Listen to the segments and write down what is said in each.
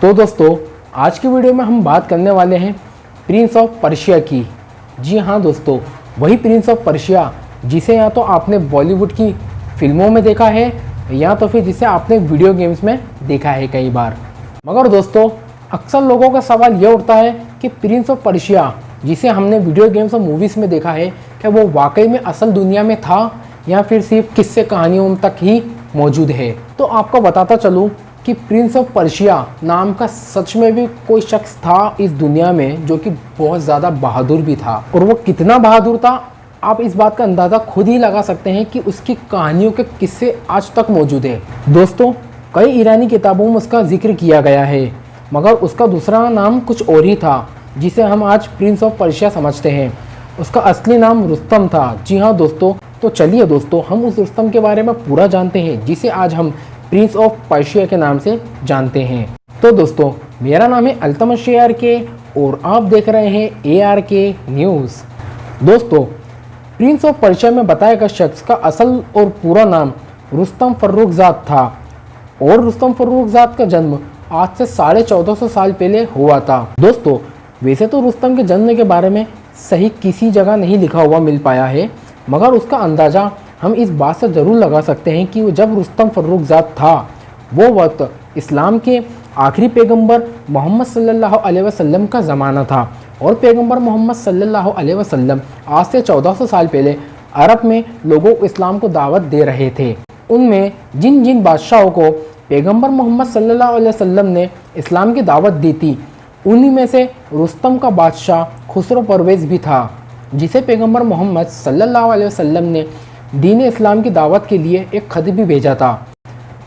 तो दोस्तों, आज की वीडियो में हम बात करने वाले हैं प्रिंस ऑफ पर्शिया की। जी हाँ दोस्तों, वही प्रिंस ऑफ पर्शिया जिसे या तो आपने बॉलीवुड की फिल्मों में देखा है या तो फिर जिसे आपने वीडियो गेम्स में देखा है कई बार। मगर दोस्तों, अक्सर लोगों का सवाल यह उठता है कि प्रिंस ऑफ पर्शिया जिसे हमने वीडियो गेम्स और मूवीज़ में देखा है, क्या वो वाकई में असल दुनिया में था या फिर सिर्फ किस्से कहानियों तक ही मौजूद है। तो आपको बताता चलूँ कि प्रिंस ऑफ पर्शिया नाम का सच में भी कोई शख्स था इस दुनिया में जो कि बहुत ज़्यादा बहादुर भी था। और वो कितना बहादुर था, आप इस बात का अंदाज़ा खुद ही लगा सकते हैं कि उसकी कहानियों के किस्से आज तक मौजूद है। दोस्तों, कई ईरानी किताबों में उसका जिक्र किया गया है, मगर उसका दूसरा नाम कुछ और ही था जिसे हम आज प्रिंस ऑफ पर्शिया समझते हैं। उसका असली नाम रुस्तम था। जी हाँ दोस्तों, तो चलिए दोस्तों, हम उस रुस्तम के बारे में पूरा जानते हैं जिसे आज हम प्रिंस ऑफ पर्शिया के नाम से जानते हैं। तो दोस्तों, मेरा नाम है अल्तमश ARK और आप देख रहे हैं ARK न्यूज़। दोस्तों, प्रिंस ऑफ पर्शिया में बताया गया शख्स का असल और पूरा नाम रुस्तम फर्रुखजाद था और रुस्तम फर्रुखजाद का जन्म आज से 1450 साल पहले हुआ था। दोस्तों, वैसे तो रुस्तम के जन्म के बारे में सही किसी जगह नहीं लिखा हुआ मिल पाया है, मगर उसका अंदाज़ा हम इस बात से ज़रूर लगा सकते हैं कि जब रुस्तम फर्रुखजाद था वो वक्त इस्लाम के आखिरी पैगंबर मोहम्मद सल्लल्लाहु अलैहि वसल्लम का ज़माना था और पैगंबर मोहम्मद सल्लल्लाहु अलैहि वसल्लम आज से 1400 साल पहले अरब में लोगों को इस्लाम को दावत दे रहे थे। उनमें जिन जिन बादशाहों को पैगंबर मोहम्मद सल्लल्लाहु अलैहि वसल्लम ने इस्लाम की दावत दी थी, उन्हीं में से रुस्तम का बादशाह खुसरो परवेज़ भी था, जिसे पैगंबर मोहम्मद सल्लल्लाहु अलैहि वसल्लम ने दीन इस्लाम की दावत के लिए एक खत भी भेजा था,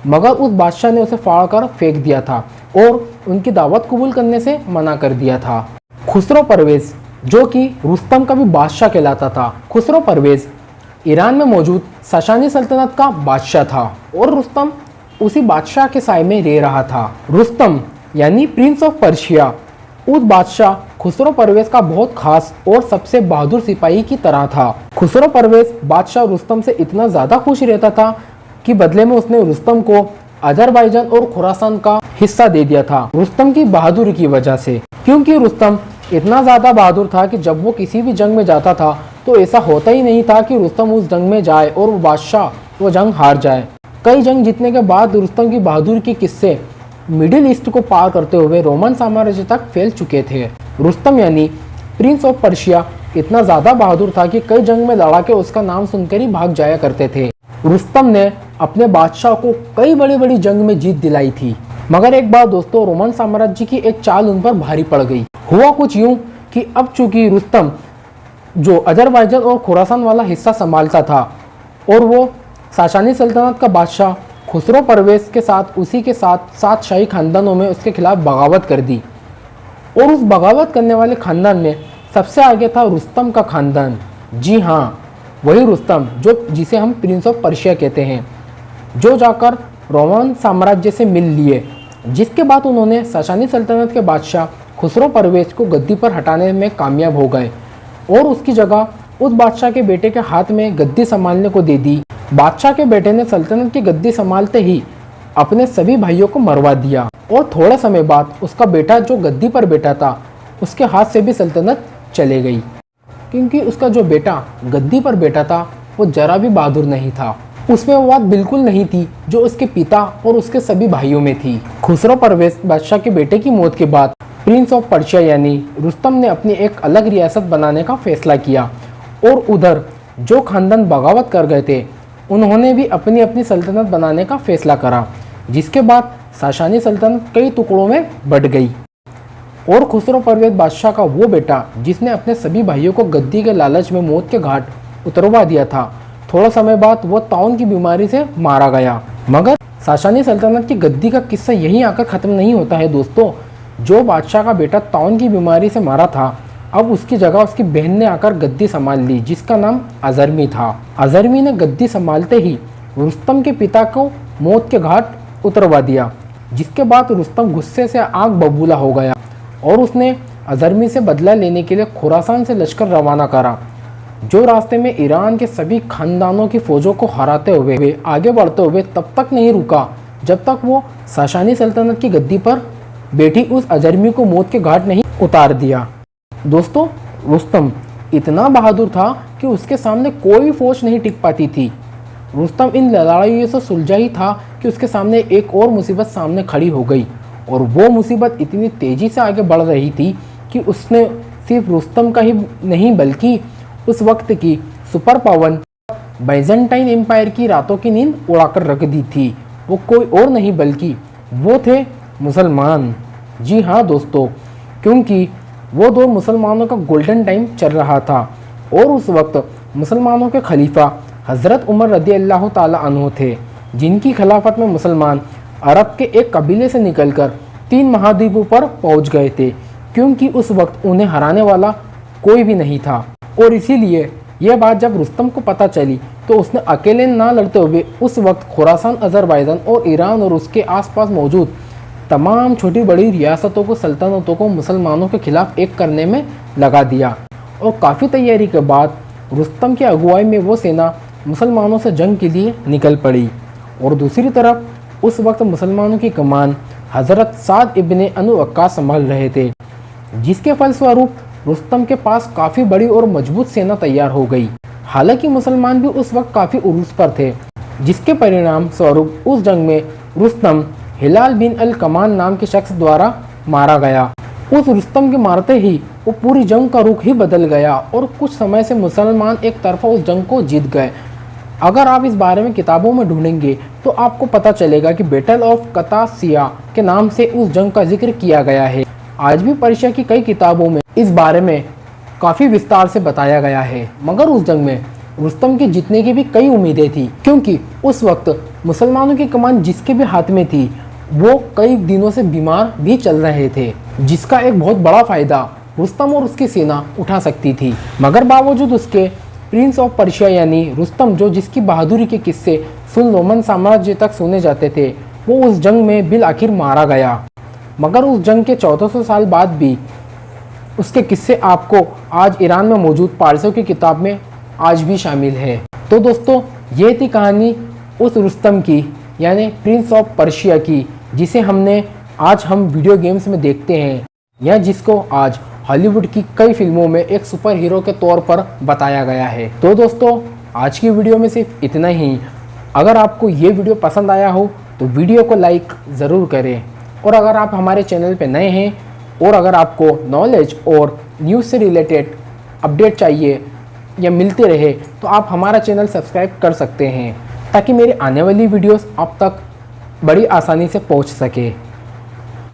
मगर उस बादशाह ने उसे फाड़ कर फेंक दिया था और उनकी दावत कबूल करने से मना कर दिया था। खुसरो परवेज़, जो कि रुस्तम का भी बादशाह कहलाता था। खुसरो परवेज़ ईरान में मौजूद साशानी सल्तनत का बादशाह था और रुस्तम उसी बादशाह के साए में रह रहा था। रुस्तम यानी प्रिंस ऑफ पर्शिया उस बादशाह खुसरो परवेज़ का बहुत खास और सबसे बहादुर सिपाही की तरह था। खुसरो परवेज़ बादशाह रुस्तम से इतना ज़्यादा खुश रहता था कि बदले में उसने रुस्तम को अजरबैजान और खुरासान का हिस्सा दे दिया था, रुस्तम की बहादुरी की वजह से। क्योंकि रुस्तम इतना ज़्यादा बहादुर था कि जब वो किसी भी जंग में जाता था तो ऐसा होता ही नहीं था कि रुस्तम उस जंग में जाए और वो बादशाह वो जंग हार जाए। कई जंग जीतने के बाद रुस्तम की बहादुरी के किस्से मिडिल ईस्ट को पार करते हुए रोमन साम्राज्य तक फैल चुके थे। रुस्तम यानी प्रिंस ऑफ पर्शिया इतना ज़्यादा बहादुर था कि कई जंग में लड़ाके उसका नाम सुनकर ही भाग जाया करते थे। रुस्तम ने अपने बादशाह को कई बड़ी बड़ी जंग में जीत दिलाई थी, मगर एक बार दोस्तों, रोमन साम्राज्य की एक चाल उन पर भारी पड़ गई। हुआ कुछ यूँ कि अब चूंकि रुस्तम जो अजरबैजान और खुरासान वाला हिस्सा संभालता था और वो साशानी सल्तनत का बादशाह खुसरो परवेज़ के साथ उसी के साथ 7 शाही खानदानों में उसके खिलाफ बगावत कर दी और उस बगावत करने वाले खानदान में सबसे आगे था रुस्तम का खानदान। जी हाँ, वही रुस्तम जिसे हम प्रिंस ऑफ पर्शिया कहते हैं, जो जाकर रोमन साम्राज्य से मिल लिए, जिसके बाद उन्होंने साशानी सल्तनत के बादशाह खुसरो परवेज़ को गद्दी पर हटाने में कामयाब हो गए और उसकी जगह उस बादशाह के बेटे के हाथ में गद्दी संभालने को दे दी। बादशाह के बेटे ने सल्तनत की गद्दी संभालते ही अपने सभी भाइयों को मरवा दिया और थोड़े समय बाद उसका बेटा जो गद्दी पर बैठा था उसके हाथ से भी सल्तनत चले गई, क्योंकि उसका जो बेटा गद्दी पर बैठा था वो जरा भी बहादुर नहीं था। उसमें वो बात बिल्कुल नहीं थी जो उसके पिता और उसके सभी भाइयों में थी। खुसरो परवेज़ बादशाह के बेटे की मौत के बाद प्रिंस ऑफ पर्शिया यानी रुस्तम ने अपनी एक अलग रियासत बनाने का फैसला किया और उधर जो खानदान बगावत कर गए थे उन्होंने भी अपनी अपनी सल्तनत बनाने का फैसला करा, जिसके बाद साशानी सल्तनत कई टुकड़ों में बट गई और खुसरो परवेज़ बादशाह का वो बेटा जिसने अपने सभी भाइयों को गद्दी के लालच में मौत के घाट उतरवा दिया था, थोड़ा समय बाद वो ताउन की बीमारी से मारा गया। मगर साशानी सल्तनत की गद्दी का किस्सा यहीं आकर ख़त्म नहीं होता है दोस्तों। जो बादशाह का बेटा ताउन की बीमारी से मारा था, अब उसकी जगह उसकी बहन ने आकर गद्दी संभाल ली, जिसका नाम अजरमी था। अजरमी ने गद्दी संभालते ही रुस्तम के पिता को मौत के घाट उतरवा दिया, जिसके बाद रुस्तम गुस्से से आग बबूला हो गया और उसने अजरमी से बदला लेने के लिए खुरासान से लश्कर रवाना करा, जो रास्ते में ईरान के सभी खानदानों की फौजों को हराते हुए आगे बढ़ते हुए तब तक नहीं रुका जब तक वो साशानी सल्तनत की गद्दी पर बेटी उस अजरमी को मौत के घाट नहीं उतार दिया। दोस्तों, रुस्तम इतना बहादुर था कि उसके सामने कोई फौज नहीं टिक पाती थी। रुस्तम इन लड़ाइयों से सुलझा ही था कि उसके सामने एक और मुसीबत सामने खड़ी हो गई, और वो मुसीबत इतनी तेज़ी से आगे बढ़ रही थी कि उसने सिर्फ रुस्तम का ही नहीं बल्कि उस वक्त की सुपर पावर बाइजेंटाइन एम्पायर की रातों की नींद उड़ाकर रख दी थी। वो कोई और नहीं बल्कि वो थे मुसलमान। जी हाँ दोस्तों, क्योंकि वो दो मुसलमानों का गोल्डन टाइम चल रहा था और उस वक्त मुसलमानों के खलीफा हज़रत उमर रदी अल्लाह ताला अन्हु थे, जिनकी खिलाफत में मुसलमान अरब के एक कबीले से निकलकर 3 महाद्वीपों पर पहुंच गए थे, क्योंकि उस वक्त उन्हें हराने वाला कोई भी नहीं था। और इसीलिए यह बात जब रुस्तम को पता चली तो उसने अकेले ना लड़ते हुए उस वक्त खुरासान, अज़रबैजान और ईरान और उसके आसपास मौजूद तमाम छोटी बड़ी रियासतों को, सल्तनतों को मुसलमानों के खिलाफ एक करने में लगा दिया। और काफ़ी तैयारी के बाद रुस्तम की अगुवाई में वो सेना मुसलमानों से जंग के लिए निकल पड़ी। और दूसरी तरफ उस वक्त मुसलमानों की कमान हज़रत साद इब्ने अनु वक्कास संभाल रहे थे, जिसके फलस्वरूप रुस्तम के पास काफ़ी बड़ी और मजबूत सेना तैयार हो गई। हालांकि मुसलमान भी उस वक्त काफ़ी उरूज पर थे, जिसके परिणाम स्वरूप उस जंग में रुस्तम हिलाल बिन अल कमान नाम के शख्स द्वारा मारा गया। उस रुस्तम के मारते ही वो पूरी जंग का रुख ही बदल गया और कुछ समय से मुसलमान एक तरफा उस जंग को जीत गए। अगर आप इस बारे में किताबों में ढूंढेंगे तो आपको पता चलेगा कि बैटल ऑफ कतासिया के नाम से उस जंग का जिक्र किया गया है। आज भी पर्शिया की कई किताबों में इस बारे में काफ़ी विस्तार से बताया गया है। मगर उस जंग में रुस्तम के जीतने की भी कई उम्मीदें थी, क्योंकि उस वक्त मुसलमानों की कमान जिसके भी हाथ में थी वो कई दिनों से बीमार भी चल रहे थे, जिसका एक बहुत बड़ा फ़ायदा रुस्तम और उसकी सेना उठा सकती थी। मगर बावजूद उसके प्रिंस ऑफ पर्शिया यानी रुस्तम, जो जिसकी बहादुरी के किस्से सुन रोमन साम्राज्य तक सुने जाते थे, वो उस जंग में बिल आखिर मारा गया। मगर उस जंग के 1400 साल बाद भी उसके किस्से आपको आज ईरान में मौजूद पारसियों की किताब में आज भी शामिल है। तो दोस्तों, ये थी कहानी उस रुस्तम की यानी प्रिंस ऑफ पर्शिया की, जिसे हमने आज हम वीडियो गेम्स में देखते हैं, या जिसको आज हॉलीवुड की कई फिल्मों में एक सुपर हीरो के तौर पर बताया गया है। तो दोस्तों, आज की वीडियो में सिर्फ इतना ही। अगर आपको ये वीडियो पसंद आया हो तो वीडियो को लाइक ज़रूर करें, और अगर आप हमारे चैनल पे नए हैं और अगर आपको नॉलेज और न्यूज़ से रिलेटेड अपडेट चाहिए या मिलते रहे तो आप हमारा चैनल सब्सक्राइब कर सकते हैं, ताकि मेरी आने वाली वीडियोस आप तक बड़ी आसानी से पहुंच सके।